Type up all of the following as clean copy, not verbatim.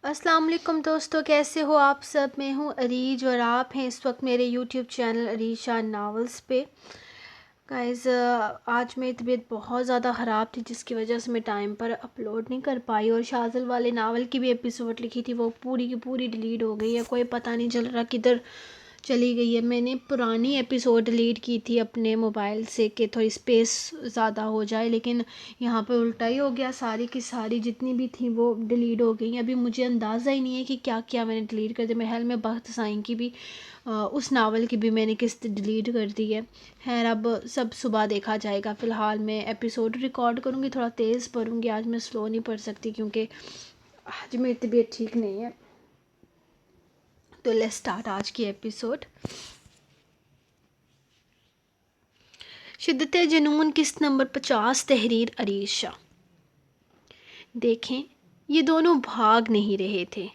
السلام علیکم دوستو، کیسے ہو آپ سب؟ میں ہوں عریج اور آپ ہیں اس وقت میرے یوٹیوب چینل عریج شاہ ناولز پہ۔ گائز، آج میری طبیعت بہت زیادہ خراب تھی جس کی وجہ سے میں ٹائم پر اپلوڈ نہیں کر پائی، اور شاذل والے ناول کی بھی ایپیسوڈ لکھی تھی، وہ پوری کی پوری ڈیلیٹ ہو گئی ہے، کوئی پتہ نہیں چل رہا کدھر چلی گئی ہے۔ میں نے پرانی ایپیسوڈ ڈیلیٹ کی تھی اپنے موبائل سے کہ تھوڑی اسپیس زیادہ ہو جائے، لیکن یہاں پہ الٹا ہی ہو گیا، ساری کی ساری جتنی بھی تھیں وہ ڈیلیٹ ہو گئی۔ ابھی مجھے اندازہ ہی نہیں ہے کہ کیا کیا میں نے ڈیلیٹ کر دیا۔ میرے خیال میں بخت سائیں کی بھی اس ناول کی بھی میں نے قسط ڈیلیٹ کر دی ہے۔ خیر، اب سب صبح دیکھا جائے گا۔ فی الحال میں ایپیسوڈ ریکارڈ کروں گی، تھوڑا تیز پڑھوں گی، آج میں سلو نہیں پڑھ سکتی کیونکہ آج میری طبیعت ٹھیک نہیں ہے۔ تو لیٹس سٹارٹ آج کی ایپیسوڈ۔ شدت جنون، قسط نمبر 50، تحریر عریج شاہ۔ دیکھیں، یہ دونوں بھاگ نہیں رہے تھے۔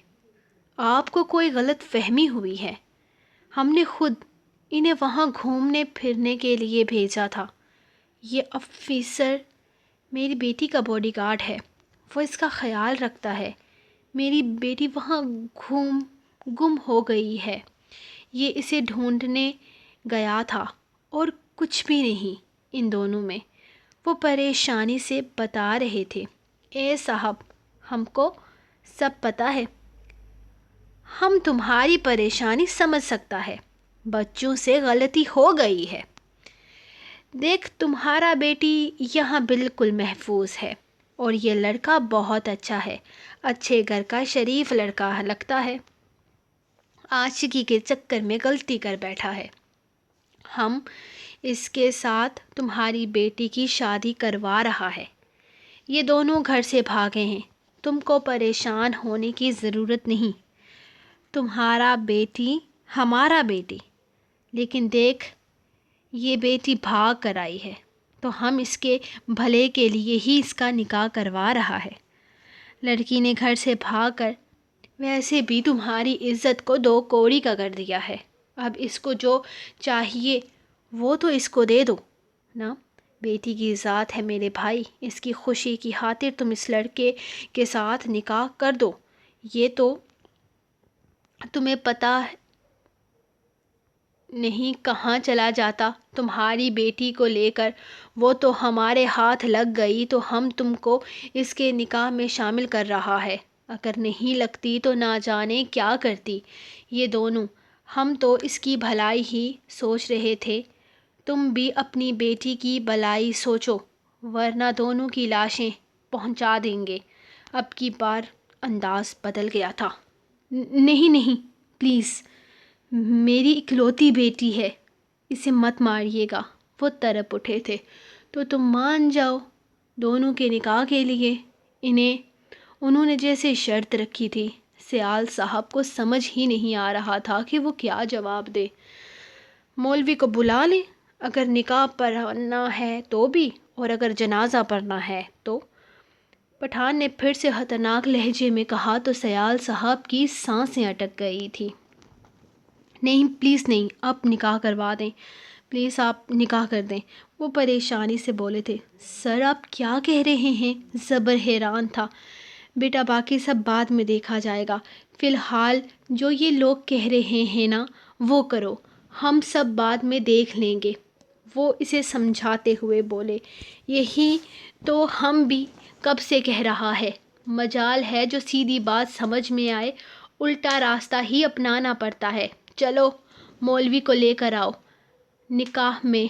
آپ کو کوئی غلط فہمی ہوئی ہے۔ ہم نے خود انہیں وہاں گھومنے پھرنے کے لیے بھیجا تھا۔ یہ آفیسر میری بیٹی کا باڈی گارڈ ہے، وہ اس کا خیال رکھتا ہے۔ میری بیٹی وہاں گم ہو گئی ہے۔ یہ اسے ڈھونڈنے گیا تھا اور کچھ بھی نہیں ان دونوں میں۔ وہ پریشانی سے بتا رہے تھے۔ اے صاحب، ہم کو سب پتہ ہے، ہم تمہاری پریشانی سمجھ سکتا ہے، بچوں سے غلطی ہو گئی ہے۔ دیکھ، تمہارا بیٹی یہاں بالکل محفوظ ہے، اور یہ لڑکا بہت اچھا ہے، اچھے گھر کا شریف لڑکا لگتا ہے، عاشقی کے چکر میں غلطی کر بیٹھا ہے۔ ہم اس کے ساتھ تمہاری بیٹی کی شادی کروا رہا ہے۔ یہ دونوں گھر سے بھاگے ہیں، تم کو پریشان ہونے کی ضرورت نہیں۔ تمہارا بیٹی ہمارا بیٹی، لیکن دیکھ، یہ بیٹی بھاگ کر آئی ہے تو ہم اس کے بھلے کے لیے ہی اس کا نکاح کروا رہا ہے۔ لڑکی نے گھر سے بھاگ کر ویسے بھی تمہاری عزت کو دو کوڑی کا کر دیا ہے۔ اب اس کو جو چاہیے وہ تو اس کو دے دو نا۔ بیٹی کی ذات ہے میرے بھائی، اس کی خوشی کی خاطر تم اس لڑکے کے ساتھ نکاح کر دو۔ یہ تو تمہیں پتہ نہیں کہاں چلا جاتا تمہاری بیٹی کو لے کر، وہ تو ہمارے ہاتھ لگ گئی تو ہم تم کو اس کے نکاح میں شامل کر رہا ہے، اگر نہیں لگتی تو نہ جانے کیا کرتی یہ دونوں۔ ہم تو اس کی بھلائی ہی سوچ رہے تھے، تم بھی اپنی بیٹی کی بھلائی سوچو، ورنہ دونوں کی لاشیں پہنچا دیں گے۔ اب کی بار انداز بدل گیا تھا۔ نہیں نہیں، پلیز، میری اکلوتی بیٹی ہے، اسے مت ماریے گا۔ وہ تڑپ اٹھے تھے۔ تو تم مان جاؤ دونوں کے نکاح کے لیے۔ انہوں نے جیسے شرط رکھی تھی۔ سیال صاحب کو سمجھ ہی نہیں آ رہا تھا کہ وہ کیا جواب دے۔ مولوی کو بلا لیں، اگر نکاح پڑھنا ہے تو بھی، اور اگر جنازہ پڑھنا ہے تو۔ پٹھان نے پھر سے خطرناک لہجے میں کہا تو سیال صاحب کی سانسیں اٹک گئی تھی۔ نہیں، پلیز نہیں، آپ نکاح کروا دیں، پلیز آپ نکاح کر دیں، وہ پریشانی سے بولے تھے۔ سر، آپ کیا کہہ رہے ہیں؟ زبر حیران تھا۔ بیٹا، باقی سب بعد میں دیکھا جائے گا، فی الحال جو یہ لوگ کہہ رہے ہیں نا وہ کرو، ہم سب بعد میں دیکھ لیں گے، وہ اسے سمجھاتے ہوئے بولے۔ یہی تو ہم بھی کب سے کہہ رہا ہے، مجال ہے جو سیدھی بات سمجھ میں آئے، الٹا راستہ ہی اپنانا پڑتا ہے۔ چلو، مولوی کو لے کر آؤ، نکاح میں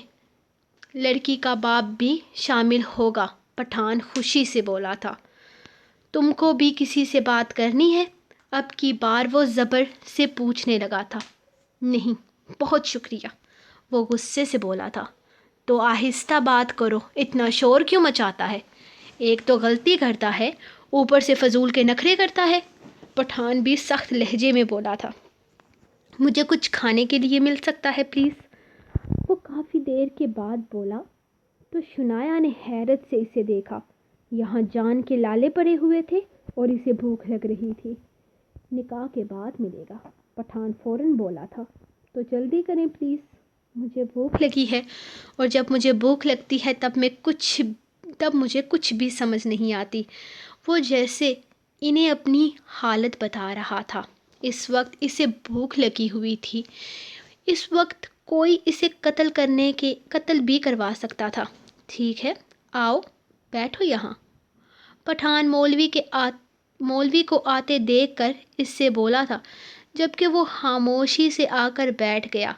لڑکی کا باپ بھی شامل ہوگا، پٹھان خوشی سے بولا تھا۔ تم کو بھی کسی سے بات کرنی ہے؟ اب کی بار وہ زبر سے پوچھنے لگا تھا۔ نہیں، بہت شکریہ، وہ غصے سے بولا تھا۔ تو آہستہ بات کرو، اتنا شور کیوں مچاتا ہے؟ ایک تو غلطی کرتا ہے، اوپر سے فضول کے نخرے کرتا ہے، پٹھان بھی سخت لہجے میں بولا تھا۔ مجھے کچھ کھانے کے لیے مل سکتا ہے پلیز؟ وہ کافی دیر کے بعد بولا تو شنایا نے حیرت سے اسے دیکھا۔ یہاں جان کے لالے پڑے ہوئے تھے اور اسے بھوک لگ رہی تھی۔ نکاح کے بعد ملے گا، پٹھان فوراً بولا تھا۔ تو جلدی کریں پلیز، مجھے بھوک لگی ہے، اور جب مجھے بھوک لگتی ہے تب مجھے کچھ بھی سمجھ نہیں آتی۔ وہ جیسے انہیں اپنی حالت بتا رہا تھا۔ اس وقت اسے بھوک لگی ہوئی تھی۔ اس وقت کوئی اسے قتل بھی کروا سکتا تھا۔ ٹھیک ہے، آؤ بیٹھو یہاں۔ پٹھان مولوی کو آتے دیکھ کر اس سے بولا تھا، جبکہ وہ خاموشی سے آ کر بیٹھ گیا،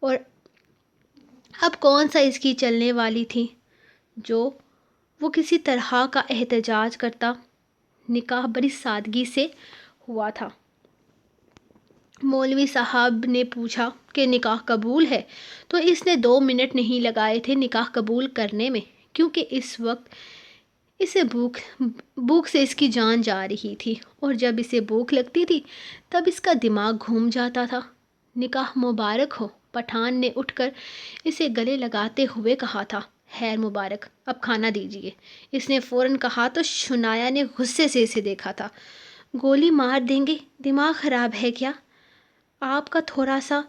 اور اب کون سا اس کی چلنے والی تھی جو وہ کسی طرح کا احتجاج کرتا۔ نکاح بڑی سادگی سے ہوا تھا۔ مولوی صاحب نے پوچھا کہ نکاح قبول ہے، تو اس نے 2 منٹ نہیں لگائے تھے نکاح قبول کرنے میں، کیونکہ اس وقت اسے بھوک سے اس کی جان جا رہی تھی، اور جب اسے بھوک لگتی تھی تب اس کا دماغ گھوم جاتا تھا۔ نکاح مبارک ہو، پٹھان نے اٹھ کر اسے گلے لگاتے ہوئے کہا تھا۔ خیر مبارک، اب کھانا دیجیے، اس نے فوراً کہا تو شنایا نے غصے سے اسے دیکھا تھا۔ گولی مار دیں گے، دماغ خراب ہے کیا؟ آپ کا تھوڑا سا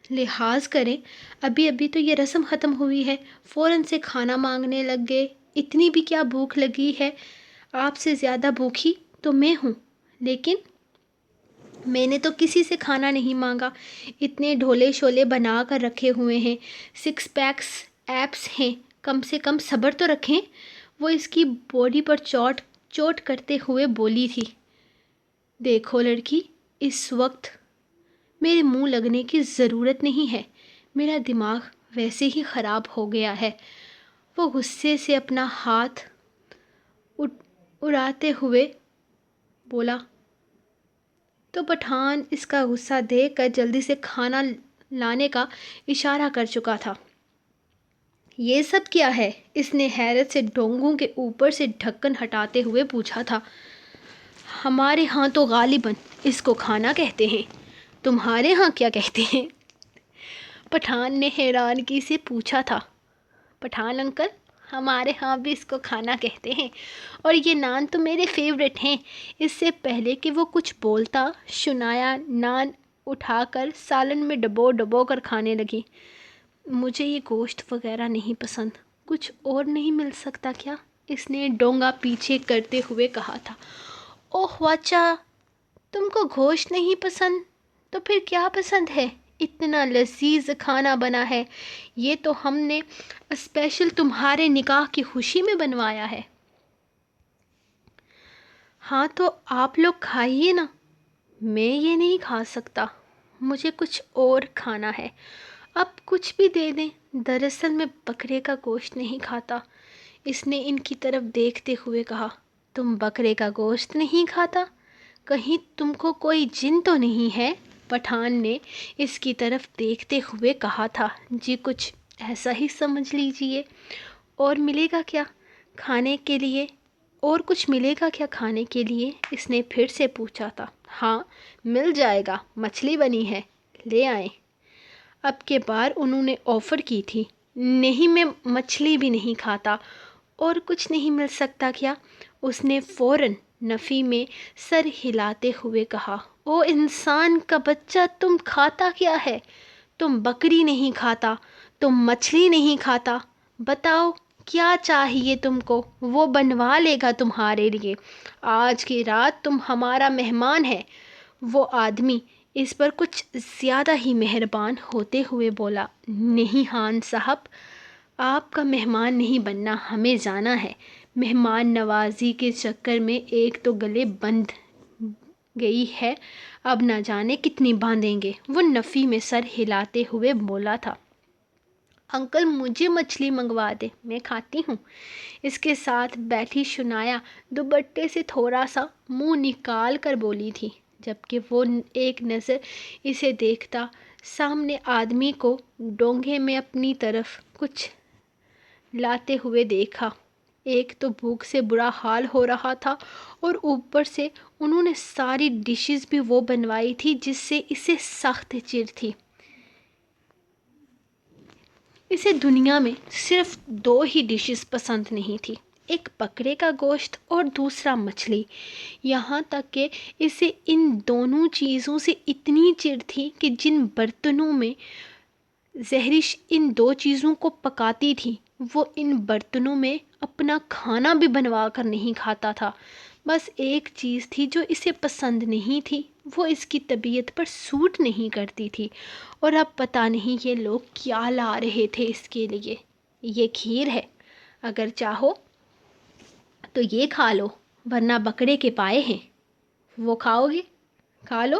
لحاظ کریں، ابھی تو یہ رسم ختم ہوئی ہے، فوراً سے کھانا مانگنے لگ گئے۔ اتنی بھی کیا بھوک لگی ہے؟ آپ سے زیادہ بھوکی تو میں ہوں، لیکن میں نے تو کسی سے کھانا نہیں مانگا۔ اتنے ڈھولے شولے بنا کر رکھے ہوئے ہیں، 6 پیکس ایپس ہیں، کم سے کم صبر تو رکھیں۔ وہ اس کی باڈی پر چوٹ کرتے ہوئے بولی تھی۔ دیکھو لڑکی، اس وقت میرے منہ لگنے کی ضرورت نہیں ہے، میرا دماغ ویسے ہی خراب ہو گیا ہے۔ وہ غصے سے اپنا ہاتھ اڑاتے ہوئے بولا، تو پٹھان اس کا غصہ دیکھ کر جلدی سے کھانا لانے کا اشارہ کر چکا تھا۔ یہ سب کیا ہے؟ اس نے حیرت سے ڈونگوں کے اوپر سے ڈھکن ہٹاتے ہوئے پوچھا تھا۔ ہمارے ہاں تو غالباً اس کو کھانا کہتے ہیں، تمہارے ہاں کیا کہتے ہیں؟ پٹھان نے حیرانگی سے پوچھا تھا۔ پٹھان انکل، ہمارے ہاں بھی اس کو کھانا کہتے ہیں، اور یہ نان تو میرے فیورٹ ہیں۔ اس سے پہلے کہ وہ کچھ بولتا، شنایا نان اٹھا کر سالن میں ڈبو کر کھانے لگی۔ مجھے یہ گوشت وغیرہ نہیں پسند، کچھ اور نہیں مل سکتا کیا؟ اس نے ڈونگا پیچھے کرتے ہوئے کہا تھا۔ اوہ واچا، تم کو گوشت نہیں پسند تو پھر کیا پسند ہے؟ اتنا لذیذ کھانا بنا ہے، یہ تو ہم نے اسپیشل تمہارے نکاح کی خوشی میں بنوایا ہے۔ ہاں تو آپ لوگ کھائیے نا، میں یہ نہیں کھا سکتا، مجھے کچھ اور کھانا ہے۔ اب کچھ بھی دے دیں، دراصل میں بکرے کا گوشت نہیں کھاتا۔ اس نے ان کی طرف دیکھتے ہوئے کہا۔ تم بکرے کا گوشت نہیں کھاتا؟ کہیں تم کو کوئی جن تو نہیں ہے؟ پٹھان نے اس کی طرف دیکھتے ہوئے کہا تھا۔ جی کچھ ایسا ہی سمجھ لیجئے۔ اور ملے گا کیا کھانے کے لیے؟ اور کچھ ملے گا کیا کھانے کے لیے؟ اس نے پھر سے پوچھا تھا۔ ہاں مل جائے گا، مچھلی بنی ہے، لے آئیں۔ اب کے بار انہوں نے آفر کی تھی۔ نہیں، میں مچھلی بھی نہیں کھاتا۔ اور کچھ نہیں مل سکتا کیا؟ اس نے فوراً نفی میں سر ہلاتے ہوئے کہا۔ او انسان کا بچہ، تم کھاتا کیا ہے؟ تم بکری نہیں کھاتا، تم مچھلی نہیں کھاتا، بتاؤ کیا چاہیے تم کو، وہ بنوا لے گا تمہارے لیے۔ آج کی رات تم ہمارا مہمان ہے۔ وہ آدمی اس پر کچھ زیادہ ہی مہربان ہوتے ہوئے بولا۔ نہیں خان صاحب، آپ کا مہمان نہیں بننا، ہمیں جانا ہے۔ مہمان نوازی کے چکر میں ایک تو گلے بندھ گئی ہے، اب نہ جانے کتنی باندھیں گے۔ وہ نفی میں سر ہلاتے ہوئے بولا تھا۔ انکل مجھے مچھلی منگوا دے، میں کھاتی ہوں۔ اس کے ساتھ بیٹھی شنایا دوپٹے سے تھوڑا سا منہ نکال کر بولی تھی، جبکہ وہ ایک نظر اسے دیکھتا سامنے آدمی کو ڈونگے میں اپنی طرف کچھ لاتے ہوئے دیکھا۔ ایک تو بھوک سے برا حال ہو رہا تھا، اور اوپر سے انہوں نے ساری ڈشز بھی وہ بنوائی تھی جس سے اسے سخت چڑ تھی۔ اسے دنیا میں صرف 2 ہی ڈشز پسند نہیں تھی، ایک بکرے کا گوشت اور دوسرا مچھلی۔ یہاں تک کہ اسے ان دونوں چیزوں سے اتنی چڑ تھی کہ جن برتنوں میں زہرش ان 2 چیزوں کو پکاتی تھی، وہ ان برتنوں میں اپنا کھانا بھی بنوا کر نہیں کھاتا تھا۔ بس ایک چیز تھی جو اسے پسند نہیں تھی، وہ اس کی طبیعت پر سوٹ نہیں کرتی تھی، اور اب پتہ نہیں یہ لوگ کیا لا رہے تھے اس کے لیے۔ یہ کھیر ہے، اگر چاہو تو یہ کھا لو، ورنہ بکرے کے پائے ہیں، وہ کھاؤ گے؟ کھا لو۔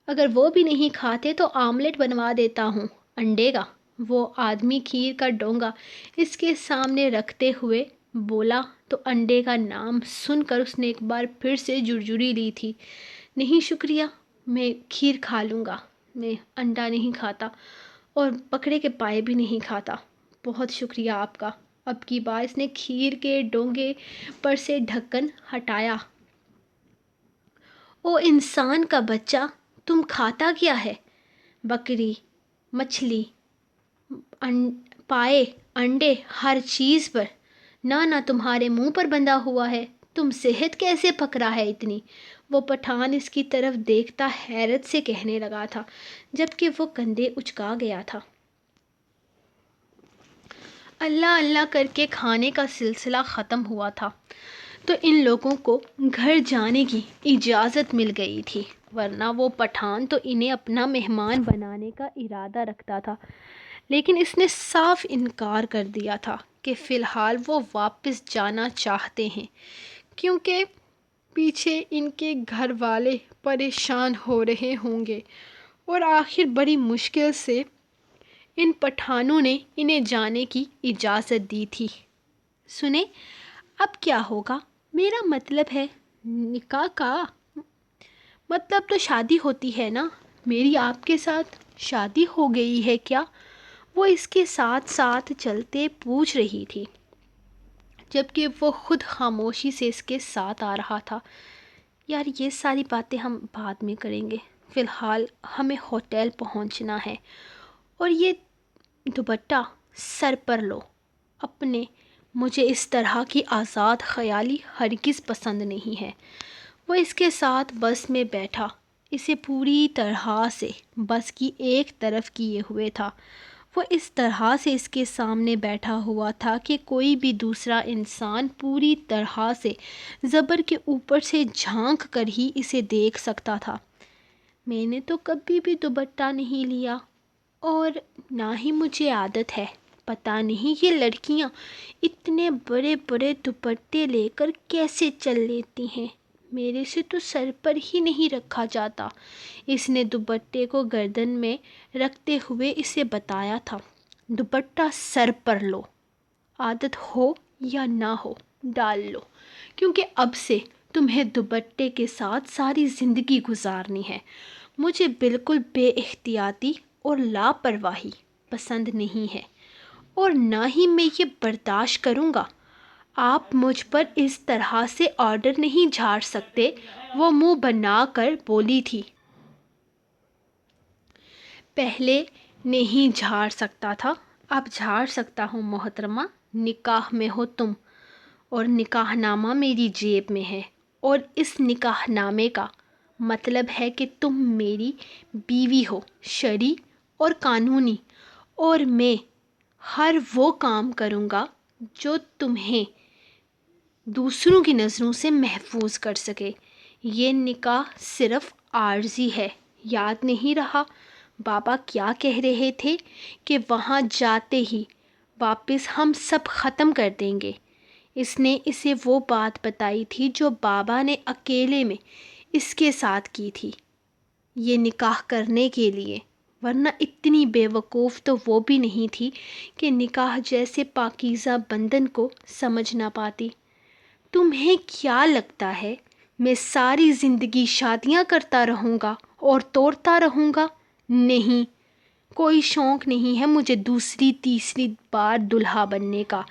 اگر وہ بھی نہیں کھاتے تو آملیٹ بنوا دیتا ہوں انڈے کا۔ وہ آدمی کھیر کا ڈونگا اس کے سامنے رکھتے ہوئے بولا تو انڈے کا نام سن کر اس نے ایک بار پھر سے جرجری لی تھی۔ نہیں شکریہ، میں کھیر کھا لوں گا، میں انڈا نہیں کھاتا اور بکرے کے پائے بھی نہیں کھاتا۔ بہت شکریہ آپ کا۔ اب کی بار اس نے کھیر کے ڈونگے پر سے ڈھکن ہٹایا۔ او انسان کا بچہ، تم کھاتا کیا ہے؟ بکری، مچھلی، پائے، انڈے، ہر چیز پر نہ تمہارے منہ پر بندھا ہوا ہے، تم صحت کیسے پکڑا ہے اتنی؟ وہ پٹھان اس کی طرف دیکھتا حیرت سے کہنے لگا تھا، جبکہ وہ کندھے اچکا گیا تھا۔ اللہ اللہ کر کے کھانے کا سلسلہ ختم ہوا تھا تو ان لوگوں کو گھر جانے کی اجازت مل گئی تھی، ورنہ وہ پٹھان تو انہیں اپنا مہمان بنانے کا ارادہ رکھتا تھا، لیکن اس نے صاف انکار کر دیا تھا کہ فی الحال وہ واپس جانا چاہتے ہیں، کیونکہ پیچھے ان کے گھر والے پریشان ہو رہے ہوں گے، اور آخر بڑی مشکل سے ان پٹھانوں نے انہیں جانے کی اجازت دی تھی۔ سنیں، اب کیا ہوگا؟ میرا مطلب ہے نکاح کا مطلب تو شادی ہوتی ہے نا؟ میری آپ کے ساتھ شادی ہو گئی ہے کیا؟ وہ اس کے ساتھ ساتھ چلتے پوچھ رہی تھی، جبکہ وہ خود خاموشی سے اس کے ساتھ آ رہا تھا۔ یار یہ ساری باتیں ہم بعد میں کریں گے، فی الحال ہمیں ہوٹل پہنچنا ہے، اور یہ دوپٹہ سر پر لو اپنے، مجھے اس طرح کی آزاد خیالی ہرگز پسند نہیں ہے۔ وہ اس کے ساتھ بس میں بیٹھا، اسے پوری طرح سے بس کی ایک طرف کیے ہوئے تھا۔ وہ اس طرح سے اس کے سامنے بیٹھا ہوا تھا کہ کوئی بھی دوسرا انسان پوری طرح سے زبر کے اوپر سے جھانک کر ہی اسے دیکھ سکتا تھا۔ میں نے تو کبھی بھی دوپٹہ نہیں لیا، اور نہ ہی مجھے عادت ہے۔ پتہ نہیں یہ لڑکیاں اتنے بڑے بڑے دوپٹے لے کر کیسے چل لیتی ہیں، میرے سے تو سر پر ہی نہیں رکھا جاتا۔ اس نے دوپٹے کو گردن میں رکھتے ہوئے اسے بتایا تھا، دوپٹہ سر پر لو، عادت ہو یا نہ ہو ڈال لو، کیونکہ اب سے تمہیں دوپٹے کے ساتھ ساری زندگی گزارنی ہے۔ مجھے بالکل بے احتیاطی اور لاپرواہی پسند نہیں ہے، اور نہ ہی میں یہ برداشت کروں گا۔ آپ مجھ پر اس طرح سے آرڈر نہیں جھاڑ سکتے، وہ منہ بنا کر بولی تھی۔ پہلے نہیں جھاڑ سکتا تھا، اب جھاڑ سکتا ہوں محترمہ۔ نکاح میں ہو تم، اور نکاح نامہ میری جیب میں ہے، اور اس نکاح نامے کا مطلب ہے کہ تم میری بیوی ہو، شرعی اور قانونی، اور میں ہر وہ کام کروں گا جو تمہیں دوسروں کی نظروں سے محفوظ کر سکے۔ یہ نکاح صرف عارضی ہے، یاد نہیں رہا بابا کیا کہہ رہے تھے کہ وہاں جاتے ہی واپس ہم سب ختم کر دیں گے؟ اس نے اسے وہ بات بتائی تھی جو بابا نے اکیلے میں اس کے ساتھ کی تھی، یہ نکاح کرنے کے لیے، ورنہ اتنی بے وقوف تو وہ بھی نہیں تھی کہ نکاح جیسے پاکیزہ بندھن کو سمجھ نہ پاتی۔ تمہیں کیا لگتا ہے میں ساری زندگی شادیاں کرتا رہوں گا اور توڑتا رہوں گا؟ نہیں، کوئی شوق نہیں ہے مجھے دوسری تیسری بار دلہا بننے کا۔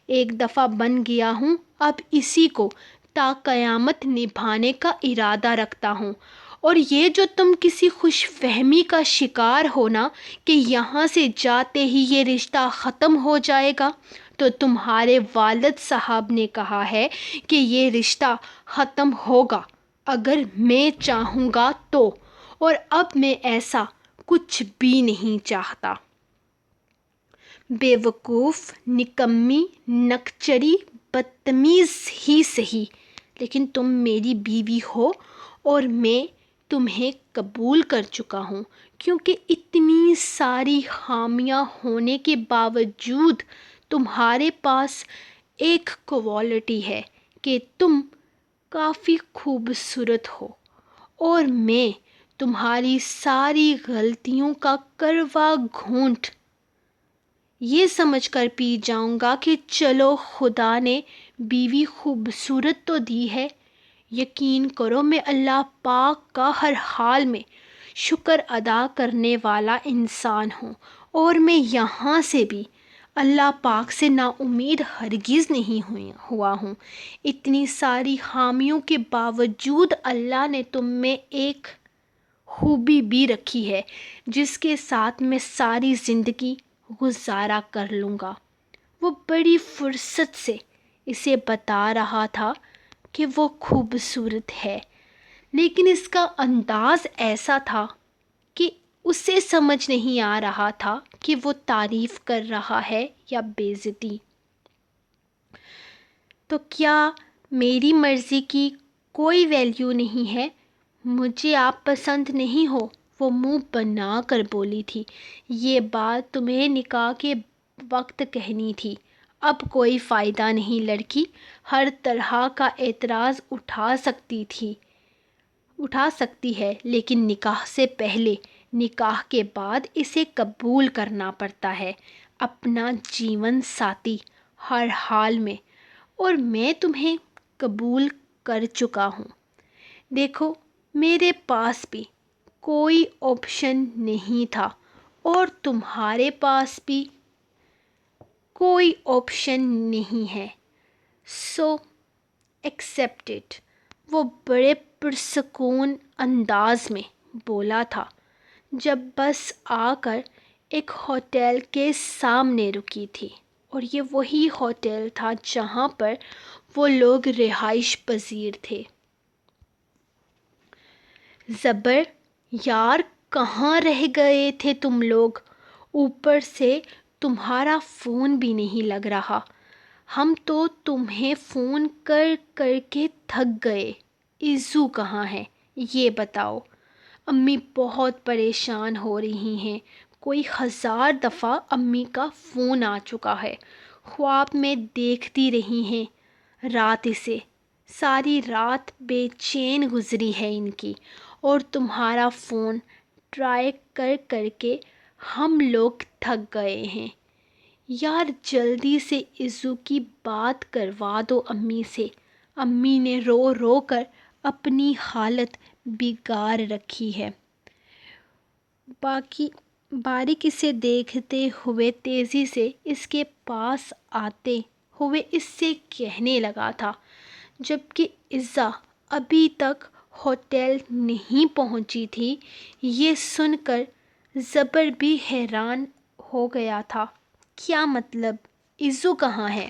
ایک دفعہ بن گیا ہوں، اب اسی کو تا قیامت نبھانے کا ارادہ رکھتا ہوں۔ اور یہ جو تم کسی خوش فہمی کا شکار ہو نا کہ یہاں سے جاتے ہی یہ رشتہ ختم ہو جائے گا، تو تمہارے والد صاحب نے کہا ہے کہ یہ رشتہ ختم ہوگا اگر میں چاہوں گا تو، اور اب میں ایسا کچھ بھی نہیں چاہتا۔ بے وقوف، نکمی، نکچری، بدتمیز ہی سہی، لیکن تم میری بیوی ہو اور میں تمہیں قبول کر چکا ہوں، کیونکہ اتنی ساری خامیاں ہونے کے باوجود تمہارے پاس ایک کوالٹی ہے کہ تم کافی خوبصورت ہو، اور میں تمہاری ساری غلطیوں کا کروا گھونٹ یہ سمجھ کر پی جاؤں گا کہ چلو خدا نے بیوی خوبصورت تو دی ہے، یقین کرو میں اللہ پاک کا ہر حال میں شکر ادا کرنے والا انسان ہوں، اور میں یہاں سے بھی اللہ پاک سے نا امید ہرگز نہیں ہوا ہوں۔ اتنی ساری خامیوں کے باوجود اللہ نے تم میں ایک خوبی بھی رکھی ہے جس کے ساتھ میں ساری زندگی گزارا کر لوں گا۔ وہ بڑی فرصت سے اسے بتا رہا تھا کہ وہ خوبصورت ہے، لیکن اس کا انداز ایسا تھا کہ اسے سمجھ نہیں آ رہا تھا کہ وہ تعریف کر رہا ہے یا بے عزتی۔ تو کیا میری مرضی کی کوئی ویلیو نہیں ہے؟ مجھے آپ پسند نہیں ہو، وہ منہ بنا کر بولی تھی۔ یہ بات تمہیں نکاح کے وقت کہنی تھی، اب کوئی فائدہ نہیں لڑکی، ہر طرح کا اعتراض اٹھا سکتی ہے، لیکن نکاح سے پہلے، نکاح کے بعد اسے قبول کرنا پڑتا ہے، اپنا جیون ساتھی ہر حال میں، اور میں تمہیں قبول کر چکا ہوں۔ دیکھو میرے پاس بھی کوئی آپشن نہیں تھا اور تمہارے پاس بھی کوئی آپشن نہیں ہے، سو ایکسیپٹ اٹ، وہ بڑے پرسکون انداز میں بولا تھا جب بس آ کر ایک ہوٹل کے سامنے رکی تھی، اور یہ وہی ہوٹل تھا جہاں پر وہ لوگ رہائش پذیر تھے۔ زبر یار کہاں رہ گئے تھے تم لوگ؟ اوپر سے تمہارا فون بھی نہیں لگ رہا، ہم تو تمہیں فون کر کر کے تھک گئے۔ ایزو کہاں ہے یہ بتاؤ؟ امی بہت پریشان ہو رہی ہیں، کوئی 1000 دفعہ امی کا فون آ چکا ہے، خواب میں دیکھتی رہی ہیں رات اسے، ساری رات بے چین گزری ہے ان کی، اور تمہارا فون ٹرائی کر کر کے ہم لوگ تھک گئے ہیں۔ یار جلدی سے ایزو کی بات کروا دو امی سے، امی نے رو رو کر اپنی حالت بگاڑ رکھی ہے۔ باریک اسے دیکھتے ہوئے تیزی سے اس کے پاس آتے ہوئے اس سے کہنے لگا تھا، جبکہ ایزا ابھی تک ہوٹل نہیں پہنچی تھی۔ یہ سن کر زبر بھی حیران ہو گیا تھا۔ کیا مطلب؟ ایزو کہاں ہے؟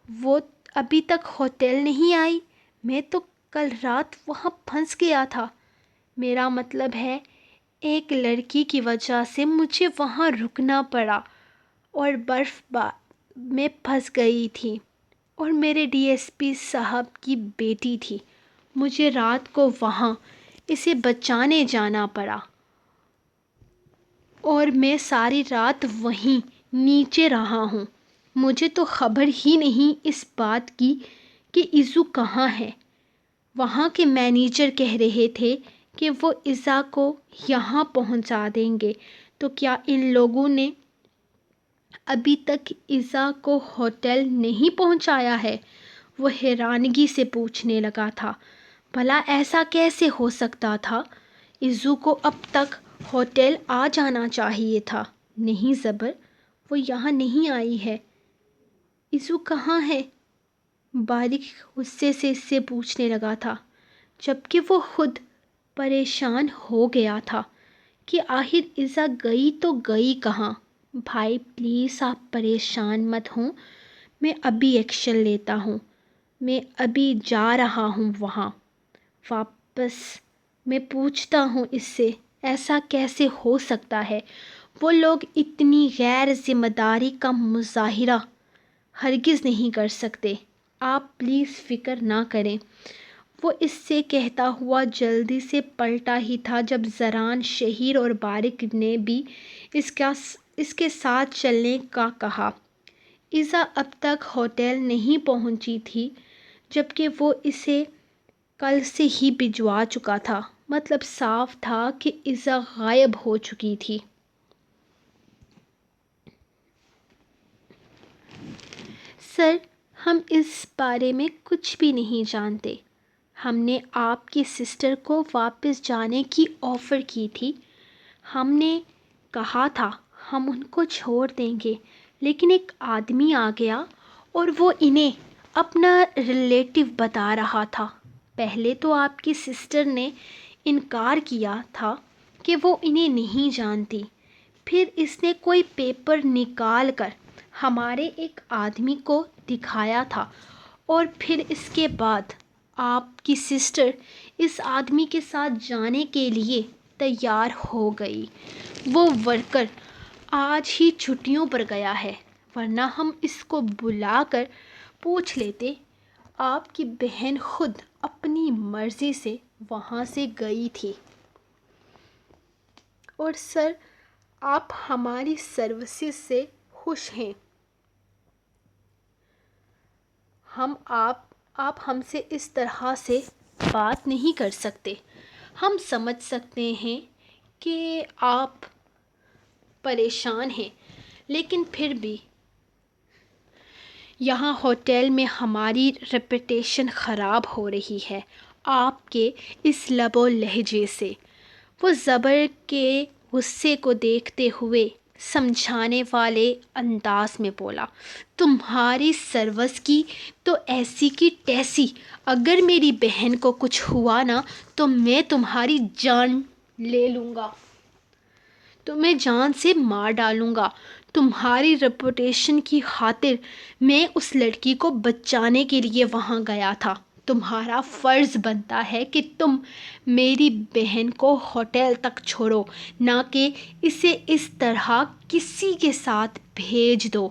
وہ ابھی تک ہوٹل نہیں آئی؟ میں تو کل رات وہاں پھنس گیا تھا۔ میرا مطلب ہے ایک لڑکی کی وجہ سے مجھے وہاں رکنا پڑا اور برف میں پھنس گئی تھی، اور میرے ڈی ایس پی صاحب کی بیٹی تھی، مجھے رات کو وہاں اسے بچانے جانا پڑا، اور میں ساری رات وہیں نیچے رہا ہوں۔ مجھے تو خبر ہی نہیں اس بات کی کہ ایزو کہاں ہے۔ وہاں کے مینیجر کہہ رہے تھے کہ وہ ایزا کو یہاں پہنچا دیں گے، تو کیا ان لوگوں نے ابھی تک ایزا کو ہوٹل نہیں پہنچایا ہے؟ وہ حیرانگی سے پوچھنے لگا تھا۔ بھلا ایسا کیسے ہو سکتا تھا؟ ایزو کو اب تک ہوٹل آ جانا چاہیے تھا۔ نہیں زبر، وہ یہاں نہیں آئی ہے۔ ایزو کہاں ہے؟ باریک غصے سے اس سے پوچھنے لگا تھا، جبکہ وہ خود پریشان ہو گیا تھا کہ آخر ایزا گئی تو گئی کہاں۔ بھائی پلیز آپ پریشان مت ہوں، میں ابھی ایکشن لیتا ہوں، میں ابھی جا رہا ہوں وہاں واپس۔ میں پوچھتا ہوں اس سے ایسا کیسے ہو سکتا ہے؟ وہ لوگ اتنی غیر ذمہ داری کا مظاہرہ ہرگز نہیں کر سکتے۔ آپ پلیز فکر نہ کریں۔ وہ اس سے کہتا ہوا جلدی سے پلٹا ہی تھا جب زران، شہیر اور بارق نے بھی اس کے ساتھ چلنے کا کہا۔ ایزا اب تک ہوٹل نہیں پہنچی تھی، جبکہ وہ اسے کل سے ہی بھجوا چکا تھا۔ مطلب صاف تھا کہ ایزا غائب ہو چکی تھی۔ سر، ہم اس بارے میں کچھ بھی نہیں جانتے۔ ہم نے آپ کی سسٹر کو واپس جانے کی آفر کی تھی۔ ہم نے کہا تھا ہم ان کو چھوڑ دیں گے، لیکن ایک آدمی آ گیا اور وہ انہیں اپنا ریلیٹیو بتا رہا تھا۔ پہلے تو آپ کی سسٹر نے انکار کیا تھا کہ وہ انہیں نہیں جانتی، پھر اس نے کوئی پیپر نکال کر ہمارے ایک آدمی کو دکھایا تھا، اور پھر اس کے بعد آپ کی سسٹر اس آدمی کے ساتھ جانے کے لیے تیار ہو گئی۔ وہ ورکر آج ہی چھٹیوں پر گیا ہے، ورنہ ہم اس کو بلا کر پوچھ لیتے۔ آپ کی بہن خود اپنی مرضی سے وہاں سے گئی تھی۔ اور سر، آپ ہماری سروسز سے خوش ہیں۔ آپ ہم سے اس طرح سے بات نہیں کر سکتے۔ ہم سمجھ سکتے ہیں کہ آپ پریشان ہیں، لیکن پھر بھی یہاں ہوٹل میں ہماری ریپوٹیشن خراب ہو رہی ہے آپ کے اس لب و لہجے سے۔ وہ زبر کے غصے کو دیکھتے ہوئے سمجھانے والے انداز میں بولا۔ تمہاری سروس کی تو ایسی کی تیسی، اگر میری بہن کو کچھ ہوا نا تو میں تمہاری جان لے لوں گا، تمہیں جان سے مار ڈالوں گا۔ تمہاری ریپوٹیشن کی خاطر میں اس لڑکی کو بچانے کے لیے وہاں گیا تھا۔ تمہارا فرض بنتا ہے کہ تم میری بہن کو ہوٹل تک چھوڑو، نہ کہ اسے اس طرح کسی کے ساتھ بھیج دو۔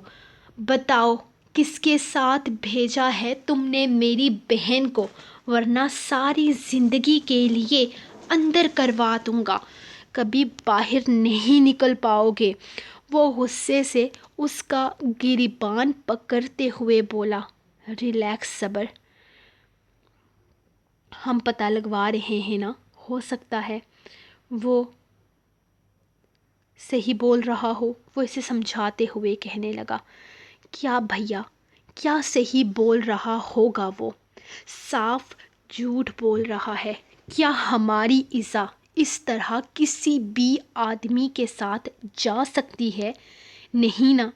بتاؤ کس کے ساتھ بھیجا ہے تم نے میری بہن کو، ورنہ ساری زندگی کے لیے اندر کروا دوں گا، کبھی باہر نہیں نکل پاؤ گے۔ وہ غصے سے اس کا گریبان پکڑتے ہوئے بولا۔ ریلیکس صبر، ہم پتہ لگوا رہے ہیں نا، ہو سکتا ہے وہ صحیح بول رہا ہو۔ وہ اسے سمجھاتے ہوئے کہنے لگا۔ کیا بھیا، کیا صحیح بول رہا ہوگا؟ وہ صاف جھوٹ بول رہا ہے۔ کیا ہماری ایزا اس طرح کسی بھی آدمی کے ساتھ جا سکتی ہے؟ نہیں نا؟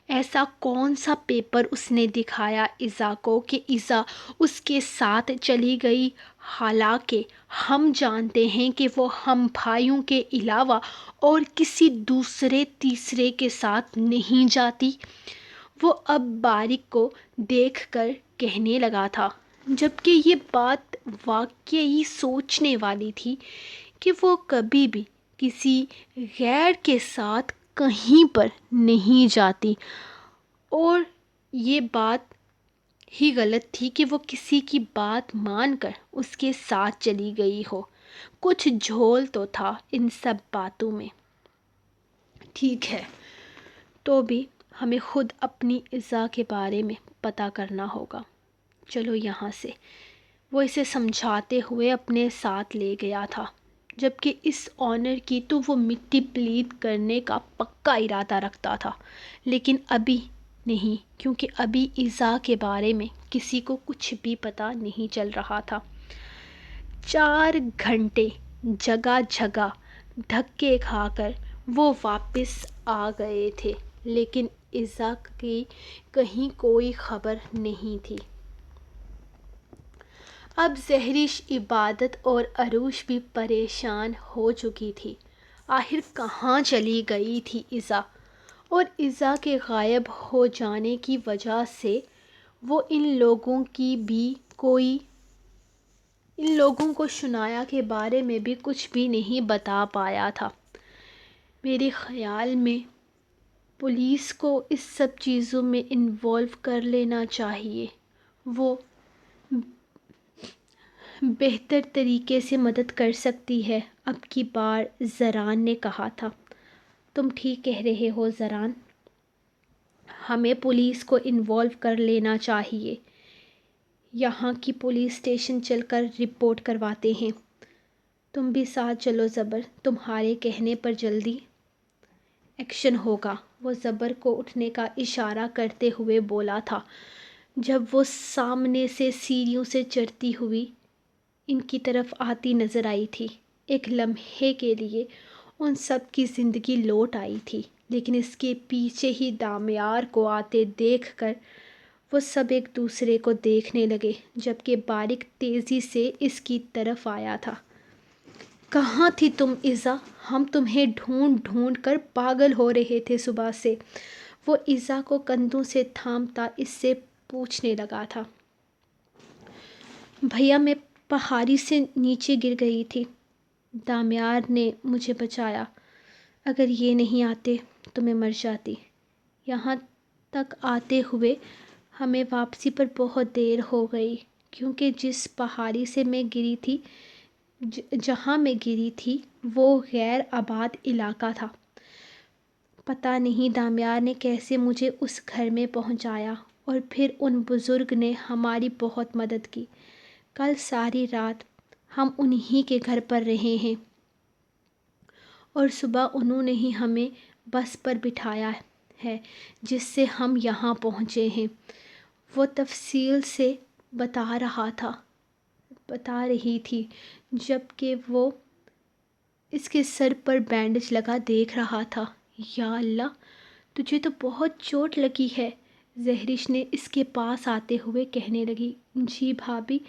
ایسا کون سا پیپر اس نے دکھایا ایزا کو کہ ایزا اس کے ساتھ چلی گئی؟ حالانکہ ہم جانتے ہیں کہ وہ ہم بھائیوں کے علاوہ اور کسی دوسرے تیسرے کے ساتھ نہیں جاتی۔ وہ اب بارق کو دیکھ کر کہنے لگا تھا، جبکہ یہ بات واقعی سوچنے والی تھی کہ وہ کبھی بھی کسی غیر کے ساتھ کہیں پر نہیں جاتی، اور یہ بات ہی غلط تھی کہ وہ کسی کی بات مان کر اس کے ساتھ چلی گئی ہو۔ کچھ جھول تو تھا ان سب باتوں میں۔ ٹھیک ہے، تو بھی ہمیں خود اپنی ایزا کے بارے میں پتہ کرنا ہوگا۔ چلو یہاں سے۔ وہ اسے سمجھاتے ہوئے اپنے ساتھ لے گیا تھا، جبکہ اس آنر کی تو وہ مٹی پلیت کرنے کا پکا ارادہ رکھتا تھا، لیکن ابھی نہیں، کیونکہ ابھی ایزا کے بارے میں کسی کو کچھ بھی پتہ نہیں چل رہا تھا۔ 4 گھنٹے جگہ جگہ دھکے کھا کر وہ واپس آ گئے تھے، لیکن ایزا کی کہیں کوئی خبر نہیں تھی۔ اب زہرش، عبادت اور عروش بھی پریشان ہو چکی تھی۔ آخر کہاں چلی گئی تھی ایزا؟ اور ایزا کے غائب ہو جانے کی وجہ سے وہ ان لوگوں کو شنایا کے بارے میں بھی کچھ بھی نہیں بتا پایا تھا۔ میرے خیال میں پولیس کو اس سب چیزوں میں انوالو کر لینا چاہیے، وہ بہتر طریقے سے مدد کر سکتی ہے۔ اب کی بار زران نے کہا تھا۔ تم ٹھیک کہہ رہے ہو زران، ہمیں پولیس کو انوالو کر لینا چاہیے۔ یہاں کی پولیس اسٹیشن چل کر رپورٹ کرواتے ہیں۔ تم بھی ساتھ چلو زبر، تمہارے کہنے پر جلدی ایکشن ہوگا، وہ زبر کو اٹھنے کا اشارہ کرتے ہوئے بولا تھا جب وہ سامنے سے سیڑھیوں سے چڑھتی ہوئی ان کی طرف آتی نظر آئی تھی۔ ایک لمحے کے لیے ان سب کی زندگی لوٹ آئی تھی، لیکن اس کے پیچھے ہی دامیار کو آتے دیکھ کر وہ سب ایک دوسرے کو دیکھنے لگے، جبکہ باریک تیزی سے اس کی طرف آیا تھا۔ کہاں تھی تم ایزا؟ ہم تمہیں ڈھونڈ ڈھونڈ کر پاگل ہو رہے تھے صبح سے۔ وہ ایزا کو کندھوں سے تھامتا اس سے پوچھنے لگا تھا۔ بھیا، میں پہاڑی سے نیچے گر گئی تھی، دامیار نے مجھے بچایا۔ اگر یہ نہیں آتے تو میں مر جاتی۔ یہاں تک آتے ہوئے ہمیں واپسی پر بہت دیر ہو گئی، کیونکہ جس پہاڑی سے میں گری تھی، جہاں میں گری تھی وہ غیر آباد علاقہ تھا۔ پتہ نہیں دامیار نے کیسے مجھے اس گھر میں پہنچایا، اور پھر ان بزرگ نے ہماری بہت مدد کی۔ کل ساری رات ہم انہی کے گھر پر رہے ہیں، اور صبح انہوں نے ہی ہمیں بس پر بٹھایا ہے جس سے ہم یہاں پہنچے ہیں۔ وہ تفصیل سے بتا رہی تھی، جبکہ وہ اس کے سر پر بینڈیج لگا دیکھ رہا تھا۔ یا اللہ، تجھے تو بہت چوٹ لگی ہے، زہرش نے اس کے پاس آتے ہوئے کہنے لگی۔ جی بھابھی،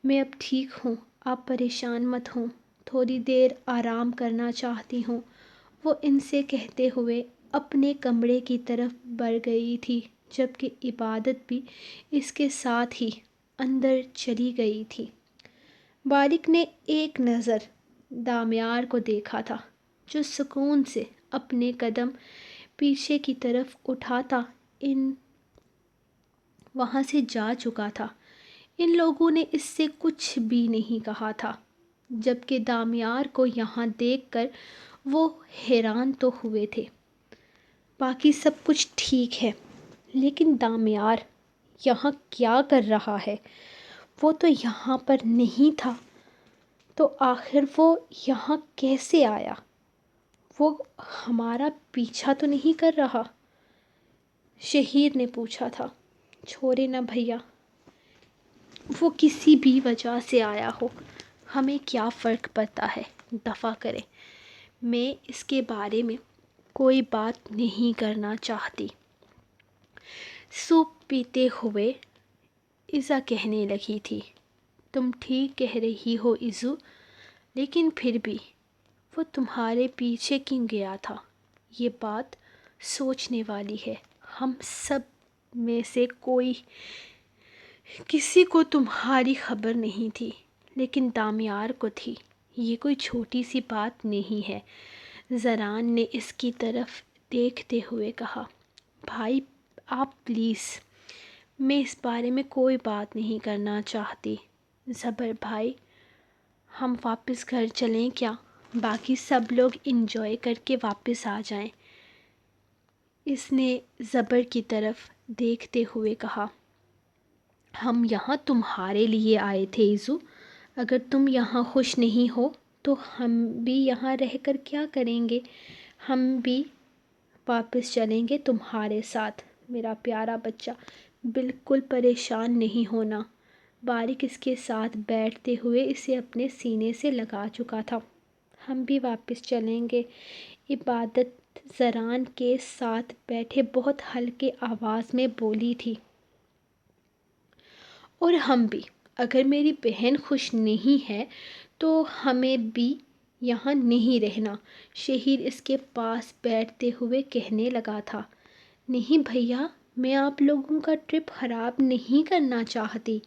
میں اب ٹھیک ہوں، آپ پریشان مت ہوں، تھوڑی دیر آرام کرنا چاہتی ہوں، وہ ان سے کہتے ہوئے اپنے کمرے کی طرف بڑھ گئی تھی، جبکہ عبادت بھی اس کے ساتھ ہی اندر چلی گئی تھی۔ باریک نے ایک نظر دامیار کو دیکھا تھا، جو سکون سے اپنے قدم پیچھے کی طرف اٹھاتا وہاں سے جا چکا تھا۔ ان لوگوں نے اس سے کچھ بھی نہیں کہا تھا، جبکہ دامیار کو یہاں دیکھ کر وہ حیران تو ہوئے تھے۔ باقی سب کچھ ٹھیک ہے، لیکن دامیار یہاں کیا کر رہا ہے؟ وہ تو یہاں پر نہیں تھا، تو آخر وہ یہاں کیسے آیا؟ وہ ہمارا پیچھا تو نہیں کر رہا؟ شہیر نے پوچھا تھا۔ چھوڑے نا بھیا، وہ کسی بھی وجہ سے آیا ہو، ہمیں کیا فرق پڑتا ہے، دفع کریں، میں اس کے بارے میں کوئی بات نہیں کرنا چاہتی۔ سوپ پیتے ہوئے ایزا کہنے لگی تھی۔ تم ٹھیک کہہ رہی ہو ایزو، لیکن پھر بھی وہ تمہارے پیچھے کیوں گیا تھا؟ یہ بات سوچنے والی ہے۔ ہم سب میں سے کسی کو تمہاری خبر نہیں تھی، لیکن دامیار کو تھی۔ یہ کوئی چھوٹی سی بات نہیں ہے، زران نے اس کی طرف دیکھتے ہوئے کہا۔ بھائی آپ پلیز، میں اس بارے میں کوئی بات نہیں کرنا چاہتی۔ زبر بھائی، ہم واپس گھر چلیں کیا؟ باقی سب لوگ انجوائے کر کے واپس آ جائیں، اس نے زبر کی طرف دیکھتے ہوئے کہا۔ ہم یہاں تمہارے لیے آئے تھے ایزو، اگر تم یہاں خوش نہیں ہو تو ہم بھی یہاں رہ کر کیا کریں گے؟ ہم بھی واپس چلیں گے تمہارے ساتھ، میرا پیارا بچہ، بالکل پریشان نہیں ہونا۔ باریک اس کے ساتھ بیٹھتے ہوئے اسے اپنے سینے سے لگا چکا تھا۔ ہم بھی واپس چلیں گے، عبادت زران کے ساتھ بیٹھے بہت ہلکے آواز میں بولی تھی۔ اور ہم بھی، اگر میری بہن خوش نہیں ہے تو ہمیں بھی یہاں نہیں رہنا، شہیر اس کے پاس بیٹھتے ہوئے کہنے لگا تھا۔ نہیں بھیا، میں آپ لوگوں کا ٹرپ خراب نہیں کرنا چاہتی،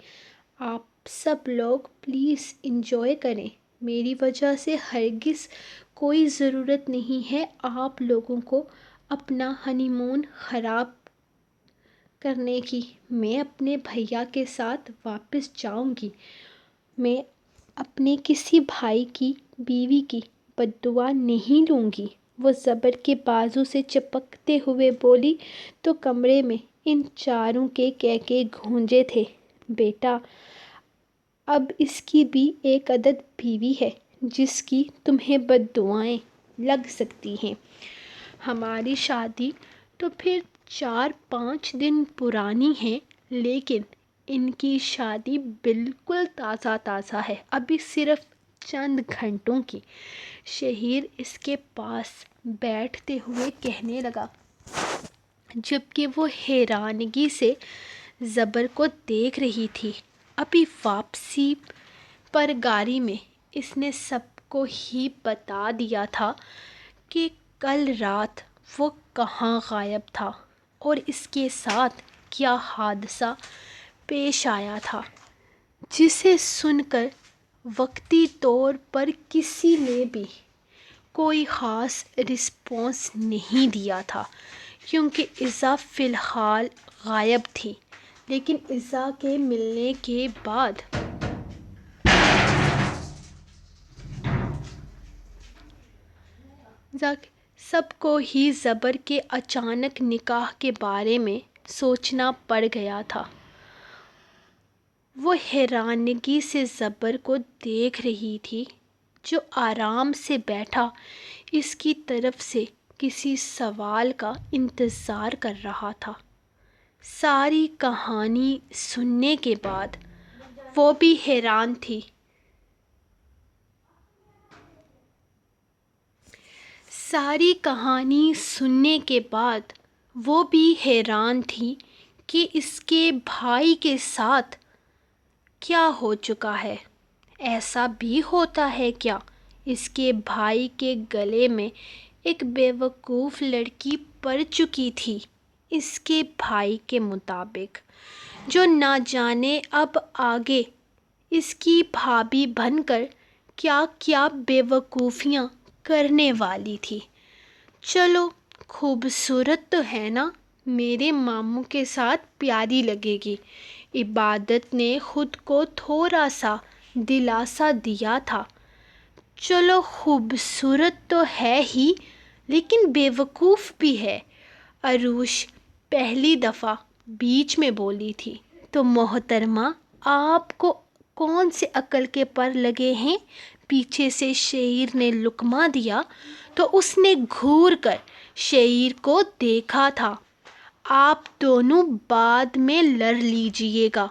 آپ سب لوگ پلیز انجوائے کریں، میری وجہ سے ہرگز کوئی ضرورت نہیں ہے آپ لوگوں کو اپنا ہنی مون خراب کرنے کی۔ میں اپنے بھیا کے ساتھ واپس جاؤں گی۔ میں اپنے کسی بھائی کی بیوی کی بددعا نہیں لوں گی، وہ زبر کے بازو سے چپکتے ہوئے بولی تو کمرے میں ان چاروں کے کہکے گونجے تھے۔ بیٹا، اب اس کی بھی ایک عدد بیوی ہے جس کی تمہیں بددعائیں لگ سکتی ہیں۔ ہماری شادی تو پھر 4-5 دن پرانی ہے، لیکن ان کی شادی بالکل تازہ تازہ ہے، ابھی صرف چند گھنٹوں کی۔ شہیر اس کے پاس بیٹھتے ہوئے کہنے لگا، جبکہ وہ حیرانگی سے زبر کو دیکھ رہی تھی۔ ابھی واپسی پر گاڑی میں اس نے سب کو ہی بتا دیا تھا کہ کل رات وہ کہاں غائب تھا اور اس کے ساتھ کیا حادثہ پیش آیا تھا، جسے سن کر وقتی طور پر کسی نے بھی کوئی خاص رسپانس نہیں دیا تھا، کیونکہ ایزا فی الحال غائب تھی۔ لیکن ایزا کے ملنے کے بعد سب کو ہی زبر کے اچانک نکاح کے بارے میں سوچنا پڑ گیا تھا۔ وہ حیرانگی سے زبر کو دیکھ رہی تھی، جو آرام سے بیٹھا اس کی طرف سے کسی سوال کا انتظار کر رہا تھا۔ ساری کہانی سننے کے بعد وہ بھی حیران تھی۔ ساری کہانی سننے کے بعد وہ بھی حیران تھی کہ اس کے بھائی کے ساتھ کیا ہو چکا ہے۔ ایسا بھی ہوتا ہے کیا؟ اس کے بھائی کے گلے میں ایک بیوقوف لڑکی پڑ چکی تھی، اس کے بھائی کے مطابق، جو نہ جانے اب آگے اس کی بھابھی بن کر کیا کیا بیوقوفیاں کرنے والی تھی۔ چلو، خوبصورت تو ہے نا، میرے ماموں کے ساتھ پیاری لگے گی۔ عبادت نے خود کو تھوڑا سا دلاسا دیا تھا۔ چلو، خوبصورت تو ہے ہی، لیکن بیوقوف بھی ہے، عروش پہلی دفعہ بیچ میں بولی تھی۔ تو محترمہ، آپ کو کون سے عقل کے پر لگے ہیں؟ پیچھے سے شہیر نے لقمہ دیا تو اس نے گھور کر شہیر کو دیکھا تھا۔ آپ دونوں بعد میں لڑ لیجئے گا،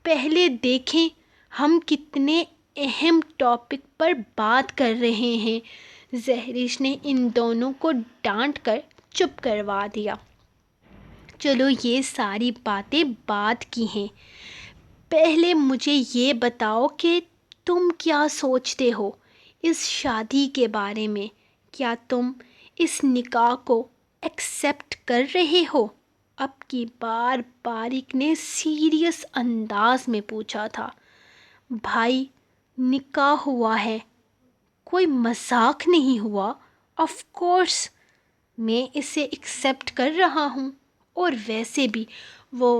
پہلے دیکھیں ہم کتنے اہم ٹاپک پر بات کر رہے ہیں۔ زہرش نے ان دونوں کو ڈانٹ کر چپ کروا دیا۔ چلو، یہ ساری باتیں بعد کی ہیں، پہلے مجھے یہ بتاؤ کہ تم کیا سوچتے ہو اس شادی کے بارے میں؟ کیا تم اس نکاح کو ایکسپٹ کر رہے ہو؟ اب کی بار باریک نے سیریس انداز میں پوچھا تھا۔ بھائی، نکاح ہوا ہے، کوئی مذاق نہیں ہوا۔ آف کورس میں اسے ایکسپٹ کر رہا ہوں، اور ویسے بھی وہ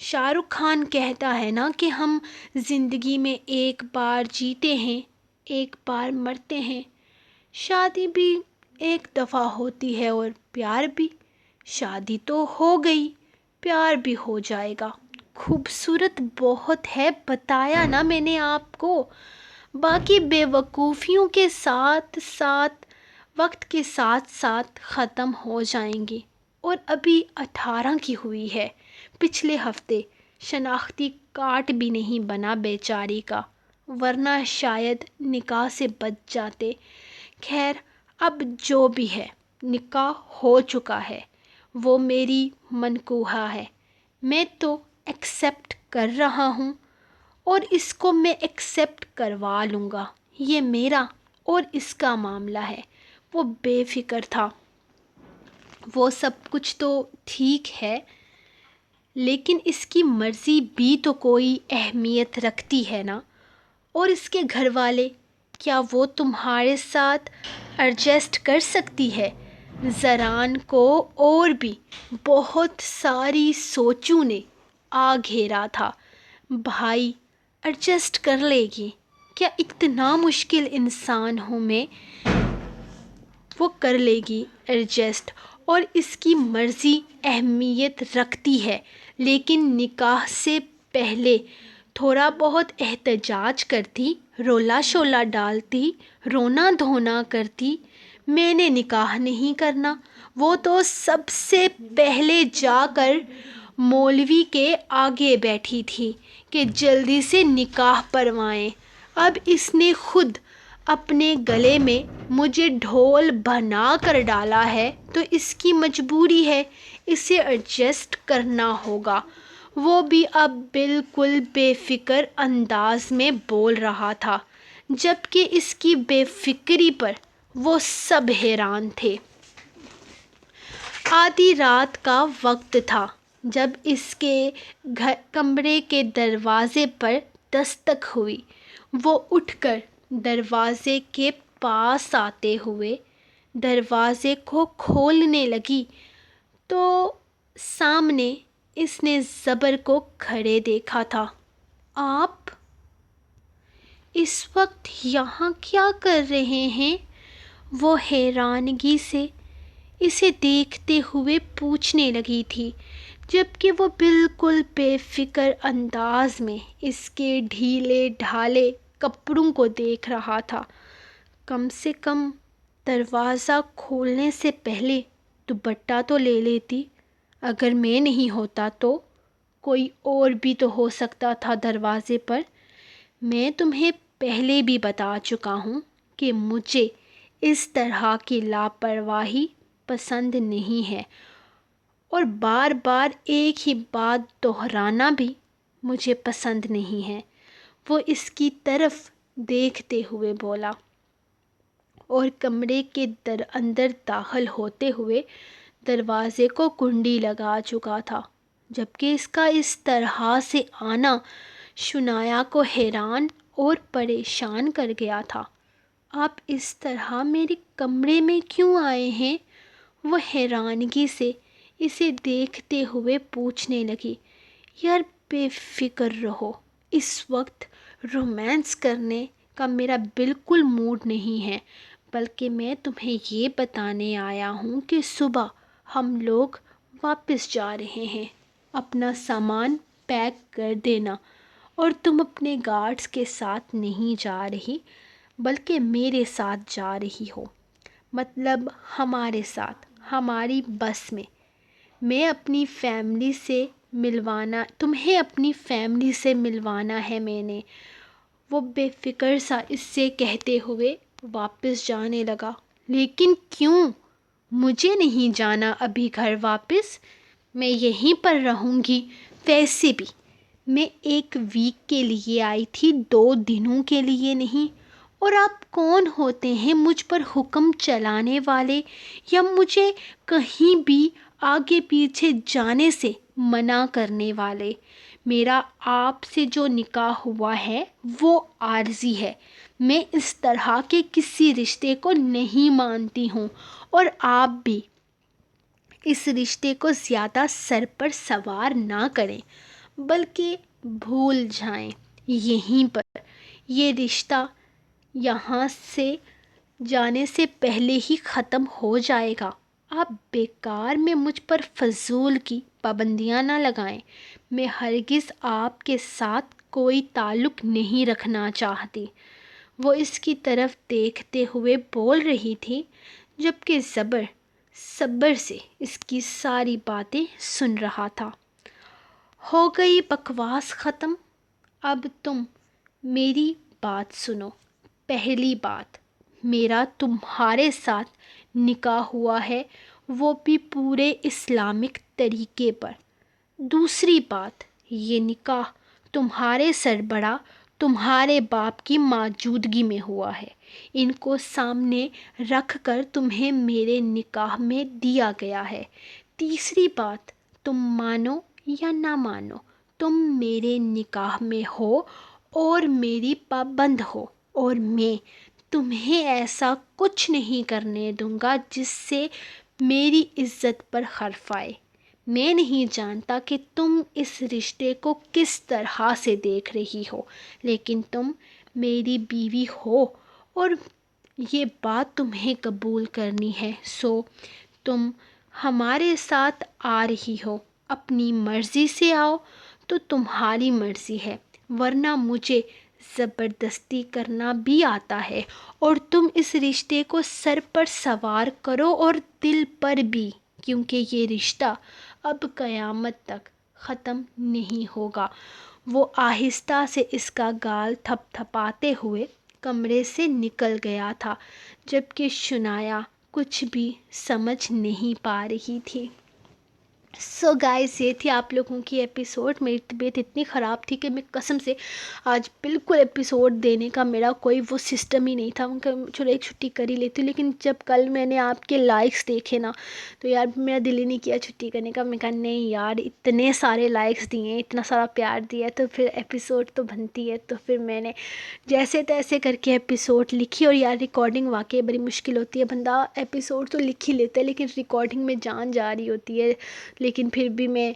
شاہ رخ خان کہتا ہے نا کہ ہم زندگی میں ایک بار جیتے ہیں، ایک بار مرتے ہیں۔ شادی بھی ایک دفعہ ہوتی ہے اور پیار بھی۔ شادی تو ہو گئی، پیار بھی ہو جائے گا۔ خوبصورت بہت ہے، بتایا نا میں نے آپ کو۔ باقی بیوقوفیوں کے ساتھ ساتھ وقت کے ساتھ ساتھ ختم ہو جائیں گی، اور ابھی 18 کی ہوئی ہے۔ پچھلے ہفتے شناختی کارڈ بھی نہیں بنا بیچاری کا، ورنہ شاید نکاح سے بچ جاتے۔ خیر، اب جو بھی ہے، نکاح ہو چکا ہے، وہ میری منقوہہ ہے، میں تو ایکسپٹ کر رہا ہوں، اور اس کو میں ایکسپٹ کروا لوں گا۔ یہ میرا اور اس کا معاملہ ہے۔ وہ بے فکر تھا۔ وہ سب کچھ تو ٹھیک ہے، لیکن اس کی مرضی بھی تو کوئی اہمیت رکھتی ہے نا۔ اور اس کے گھر والے، کیا وہ تمہارے ساتھ ایڈجسٹ کر سکتی ہے؟ زران کو اور بھی بہت ساری سوچوں نے آ گھیرا تھا۔ بھائی ایڈجسٹ کر لے گی کیا؟ اتنا مشکل انسان ہوں میں؟ وہ کر لے گی ایڈجسٹ، اور اس کی مرضی اہمیت رکھتی ہے، لیکن نکاح سے پہلے تھوڑا بہت احتجاج کرتی، رولا شولا ڈالتی، رونا دھونا کرتی۔ میں نے نکاح نہیں کرنا، وہ تو سب سے پہلے جا کر مولوی کے آگے بیٹھی تھی کہ جلدی سے نکاح پڑھوائیں۔ اب اس نے خود اپنے گلے میں مجھے ڈھول بنا کر ڈالا ہے تو اس کی مجبوری ہے، اسے ایڈجسٹ کرنا ہوگا۔ وہ بھی اب بالکل بے فکر انداز میں بول رہا تھا، جبکہ اس کی بے فکری پر وہ سب حیران تھے۔ آدھی رات کا وقت تھا جب اس کے کمرے کے دروازے پر دستک ہوئی۔ وہ اٹھ کر دروازے کے پاس آتے ہوئے دروازے کو کھولنے لگی تو سامنے اس نے زبر کو کھڑے دیکھا تھا۔ آپ اس وقت یہاں کیا کر رہے ہیں؟ وہ حیرانگی سے اسے دیکھتے ہوئے پوچھنے لگی تھی، جبکہ وہ بالکل بے فکر انداز میں اس کے ڈھیلے ڈھالے کپڑوں کو دیکھ رہا تھا۔ کم سے کم دروازہ کھولنے سے پہلے دوپٹہ تو لے لیتی۔ اگر میں نہیں ہوتا تو کوئی اور بھی تو ہو سکتا تھا دروازے پر۔ میں تمہیں پہلے بھی بتا چکا ہوں کہ مجھے اس طرح کی لاپرواہی پسند نہیں ہے، اور بار بار ایک ہی بات دہرانا بھی مجھے پسند نہیں ہے۔ وہ اس کی طرف دیکھتے ہوئے بولا، اور کمرے کے اندر داخل ہوتے ہوئے دروازے کو کنڈی لگا چکا تھا، جبکہ اس کا اس طرح سے آنا شنایا کو حیران اور پریشان کر گیا تھا۔ آپ اس طرح میرے کمرے میں کیوں آئے ہیں؟ وہ حیرانگی سے اسے دیکھتے ہوئے پوچھنے لگی۔ یار بے فکر رہو، اس وقت رومانس کرنے کا میرا بالکل موڈ نہیں ہے، بلکہ میں تمہیں یہ بتانے آیا ہوں کہ صبح ہم لوگ واپس جا رہے ہیں۔ اپنا سامان پیک کر دینا، اور تم اپنے گارڈز کے ساتھ نہیں جا رہی بلکہ میرے ساتھ جا رہی ہو، مطلب ہمارے ساتھ، ہماری بس میں۔ میں اپنی فیملی سے ملوانا، تمہیں اپنی فیملی سے ملوانا ہے میں نے۔ وہ بے فکر سا اس سے کہتے ہوئے واپس جانے لگا۔ لیکن کیوں؟ مجھے نہیں جانا ابھی گھر واپس، میں یہیں پر رہوں گی۔ ویسے بھی میں ایک ویک کے لیے آئی تھی، 2 دنوں کے لیے نہیں۔ اور آپ کون ہوتے ہیں مجھ پر حکم چلانے والے، یا مجھے کہیں بھی آگے پیچھے جانے سے منع کرنے والے؟ میرا آپ سے جو نکاح ہوا ہے وہ عارضی ہے، میں اس طرح کے کسی رشتے کو نہیں مانتی ہوں، اور آپ بھی اس رشتے کو زیادہ سر پر سوار نہ کریں، بلکہ بھول جائیں یہیں پر۔ یہ رشتہ یہاں سے جانے سے پہلے ہی ختم ہو جائے گا۔ آپ بیکار میں مجھ پر فضول کی پابندیاں نہ لگائیں۔ میں ہرگز آپ کے ساتھ کوئی تعلق نہیں رکھنا چاہتی۔ وہ اس کی طرف دیکھتے ہوئے بول رہی تھی، جبکہ صبر سے اس کی ساری باتیں سن رہا تھا۔ ہو گئی بکواس ختم، اب تم میری بات سنو۔ پہلی بات، میرا تمہارے ساتھ نکاح ہوا ہے، وہ بھی پورے اسلامک طریقے پر۔ دوسری بات، یہ نکاح تمہارے سربراہ، تمہارے باپ کی موجودگی میں ہوا ہے۔ ان کو سامنے رکھ کر تمہیں میرے نکاح میں دیا گیا ہے۔ تیسری بات، تم مانو یا نہ مانو، تم میرے نکاح میں ہو اور میری پابند ہو، اور میں تمہیں ایسا کچھ نہیں کرنے دوں گا جس سے میری عزت پر حرف آئے۔ میں نہیں جانتا کہ تم اس رشتے کو کس طرح سے دیکھ رہی ہو، لیکن تم میری بیوی ہو اور یہ بات تمہیں قبول کرنی ہے۔ سو تم ہمارے ساتھ آ رہی ہو، اپنی مرضی سے آؤ تو تمہاری مرضی ہے، ورنہ مجھے زبردستی کرنا بھی آتا ہے، اور تم اس رشتے کو سر پر سوار کرو اور دل پر بھی، کیونکہ یہ رشتہ اب قیامت تک ختم نہیں ہوگا۔ وہ آہستہ سے اس کا گال تھپ تھپاتے ہوئے کمرے سے نکل گیا تھا، جبکہ شنایا کچھ بھی سمجھ نہیں پا رہی تھی۔ سو گائز، یہ تھی آپ لوگوں کی ایپیسوڈ۔ میری طبیعت اتنی خراب تھی کہ میں قسم سے آج بالکل ایپیسوڈ دینے کا میرا کوئی وہ سسٹم ہی نہیں تھا۔ چلو ایک چھٹی کر ہی لیتی ہوں، لیکن جب کل میں نے آپ کے لائکس دیکھے نا تو یار میرا دل ہی نہیں کیا چھٹی کرنے کا۔ میں کہا نہیں یار، اتنے سارے لائکس دیے ہیں، اتنا سارا پیار دیا ہے تو پھر ایپیسوڈ تو بنتی ہے۔ تو پھر میں نے جیسے تیسے کر کے ایپیسوڈ لکھی، اور یار ریکارڈنگ واقعی بڑی مشکل ہوتی ہے۔ بندہ ایپیسوڈ تو لکھ ہی لیتا ہے لیکن ریکارڈنگ میں جان جا رہی ہوتی ہے، لیکن پھر بھی میں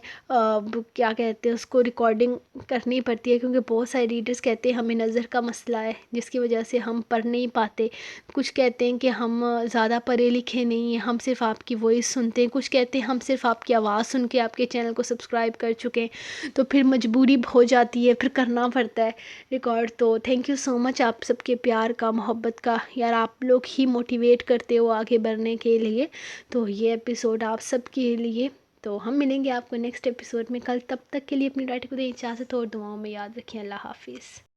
کیا کہتے ہیں اس کو ریکارڈنگ کرنی پڑتی ہے، کیونکہ بہت سارے ریڈرز کہتے ہیں ہمیں نظر کا مسئلہ ہے جس کی وجہ سے ہم پڑھ نہیں پاتے۔ کچھ کہتے ہیں کہ ہم زیادہ پڑھے لکھے نہیں ہیں، ہم صرف آپ کی وائس سنتے ہیں۔ کچھ کہتے ہیں ہم صرف آپ کی آواز سن کے آپ کے چینل کو سبسکرائب کر چکے ہیں، تو پھر مجبوری ہو جاتی ہے، پھر کرنا پڑتا ہے ریکارڈ۔ تو تھینک یو سو مچ آپ سب کے پیار کا، محبت کا، یار آپ لوگ ہی موٹیویٹ کرتے ہو آگے بڑھنے کے لیے۔ تو یہ ایپیسوڈ آپ سب کے لیے۔ تو ہم ملیں گے آپ کو نیکسٹ ایپیسوڈ میں کل، تب تک کے لیے اپنی ڈائٹ کو دیں اجازت اور دعاؤں میں یاد رکھیں۔ اللہ حافظ۔